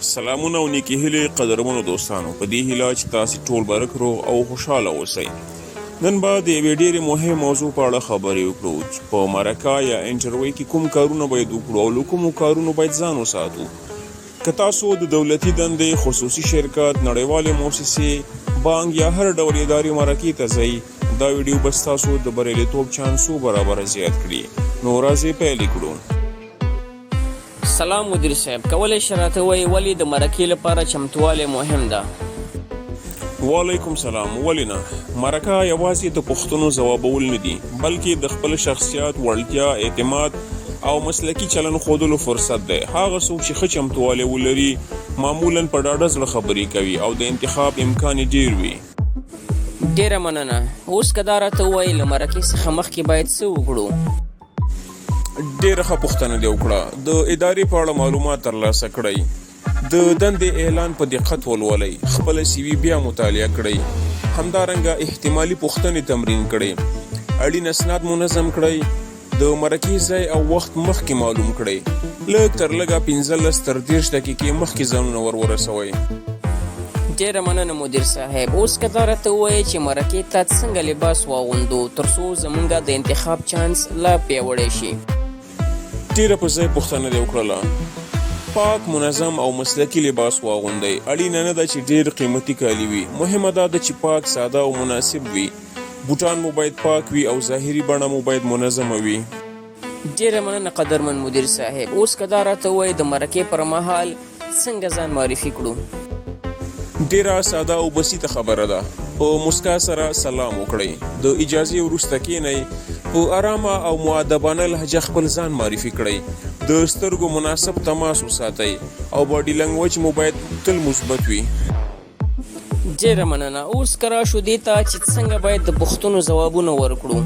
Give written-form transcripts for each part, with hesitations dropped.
سلامونه او نیکی هیلې قدرمنو دوستانو، په دې هیله چې تاسو ټول برک روغ او خوشاله اوسئ. نن به د یوې ډېرې مهمې موضوع په اړه خبرې وکړو چې په مرکه یا انټرویو کې کوم کارونه باید وکړو او له کومو کارونو باید ځان وساتو. که تاسو د دولتي دندې، خصوصي شرکت، نړیوالې موسسې، بانک یا هر ډول ادارې مرکې ته ځئ، دا ویډیو به ستاسو د بریالیتوب چانسو برابر زیات کړي. نو راځئ پیل کړو. سلام مدیر صاحب، کولی شئ راته ووایئ ولې د مرکې لپاره چمتوالی مهم ده؟ وعلیکم سلام. ولې نه؟ مرکه یوازې د پوښتنو ځوابول نه دي، بلکې د خپل شخصیت، وړتیا، اعتماد او مسلکي چلند ښودلو فرصت دی. هغه څوک چې ښه چمتوالی ولري معمولا په ډاډه زړه خبرې کوي او د انتخاب امکان یې ډېر وي. ډېره مننه. اوس که دا راته ووایئ له مرکې څخه مخکې باید څه وکړو؟ ډېره ښه پوښتنه دې وکړه. د ادارې په اړه معلومات ترلاسه کړئ، د دندې اعلان په دقت ولولئ، خپله سی وي بیا مطالعه کړئ، همدارنګه احتمالي پوښتنې تمرین کړئ، اړین اسناد منظم کړئ، د مرکې ځای او وخت مخکې معلوم کړئ، لږ تر لږه 15 تر 30 دقیقې مخکې ځانونه ورسوئ. ډېره مننه مدیر صاحب. اوس که دا راته ووایئ چې مرکې ته څنګه لباس واغوندو ترڅو زموږ د انتخاب چانس لا پیاوړی شي؟ ډېره په ځای پوښتنه دې وکړله. پاک، منظم او مسلکي لباس واغوندئ. اړینه نه ده چې ډېر قیمتي کالي وي، مهمه دا ده چې پاک، ساده او مناسب وي. بوټان مو باید پاک وي او ظاهري بڼه مو باید منظمه وي. ډېره مننه قدرمن مدیر صاحب. اوس که دا راته ووایئ د مرکې پر مهال څنګه ځان معرفي کړو؟ ډېره ساده او بسیطه خبره ده. په مسکا سره سلام وکړئ، د اجازې وروسته کښېنئ، په ارامه او مؤدبانه لهجه خپل ځان معرفي کړئ، د سترګو مناسب تماس وساتئ او باډي لنګویج مو باید تل مثبت وي. ډېره مننه. اوس که راشو دې ته چې څنګه باید د پوښتنو ځوابونه ورکړو؟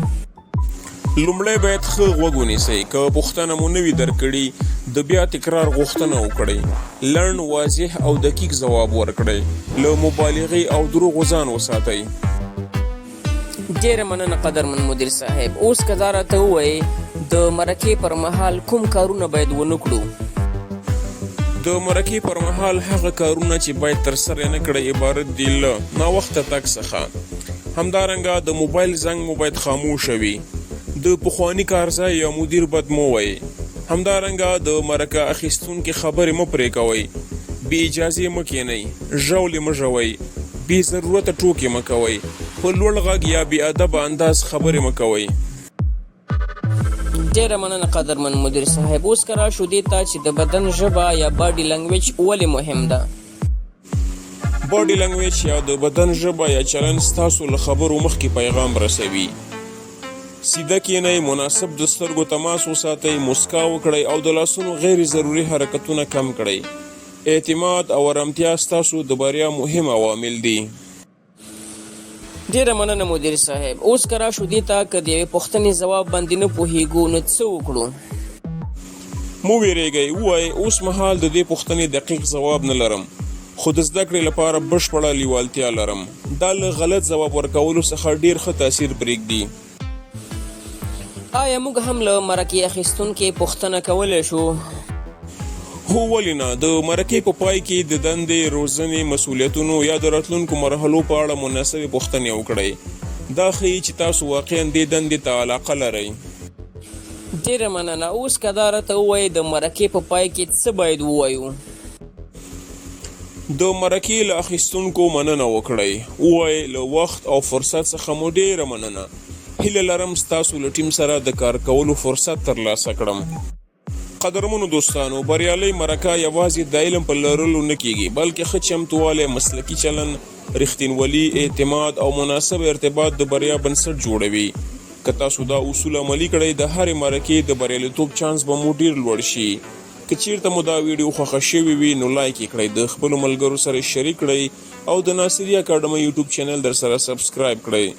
لومړی باید ښه غوږ ونیسئ. که پوښتنه مو نه وي درکړې، د بیا تکرار غوښتنه وکړئ، لنډ، واضح او دقیق ځواب ورکړئ، له مبالغې او دروغو ځان وساتئ. ډېره مننه قدرمن مدیر صاحب. اوس که دا راته ووایئ د مرکې پر مهال کوم کارونه باید ونه کړو؟ د مرکې پر مهال هغه کارونه چې باید ترسره نه کړئ عبارت دي له ناوخته تګ څخه، همدارنګه د موبایل زنګ مو باید خاموشه وي، د پخواني کارځای یا مدیر بد مه وایئ، همدارنګه د مرکه اخیستونکي خبرې مه پرې کوئ، بې اجازې مه کښېنئ، ژاولې مه ژوئ، بې ضرورته ټوکې مه کوئ، په لوړ غږ یا بې ادبه انداز خبرې مه کوئ. ډېره مننه قدرمن مدیر صاحب. اوس که راشو دې ته چې د بدن ژبه یا باډي لنګویج ولې مهم ده؟ باډي لنګویج یا د بدن ژبه یا چلند ستاسو له خبرو مخکې پیغام رسوي. سیده کښېنئ، مناسب د سترګو تماس وساتئ، مسکا وکړئ او د لاسونو غیر ضروري حرکتونه کم کړئ. اعتماد او ارامتیا ستاسو د بریا مهم عوامل دي. ډېره مننه مدیر صاحب. اوس که راشو دې ته که د یوې پوښتنې ځواب باندې نه پوهېږو نو څه وکړو؟ مه ویرېږئ، ووایئ اوس مهال د دې پوښتنې دقیق ځواب نه لرم، خو د زده کړې لپاره بشپړه لیوالتیا لرم. دا له غلط ځواب ورکولو څخه ډېر ښه تاثیر پرېږدي. آیا موږ هم له مرکې اخیستونکي پوښتنه کولی شو؟ هو، ولې نه؟ د مرکې په پای کې د دندې، روزنې، مسؤلیتونو یا د راتلونکو مرحلو په اړه مناسبې پوښتنې وکړئ. دا ښیي چې تاسو واقعا دې دندې ته علاقه لرئ. ډېره مننه. اوس که دا راته ووایئ د مرکې په پای کې څه باید ووایو؟ د مرکې له اخیستونکو مننه وکړئ. ووایئ له وخت او فرصت څخه مو ډېره مننه، هیله لرم ستاسو له ټیم سره د کار کولو فرصت ترلاسه کړم. قدرمنو دوستانو، بریالۍ مرکه یوازې د علم په لرلو نه کیږي، بلکې ښه چمتوالی، مسلکي چلند، رښتینولي، اعتماد او مناسب ارتباط د بریا بنسټ جوړوي. که تاسو دا اصول عملي کړئ، د هرې مرکې د بریالیتوب چانس به مو ډېر لوړ شي. که چیرته مو دا ویډیو خوښه شوې وي نو لایک یې کړئ، د خپلو ملګرو سره شریک کړئ او د ناصري اکاډمۍ یوټیوب چینل در سره سبسکرایب کړئ.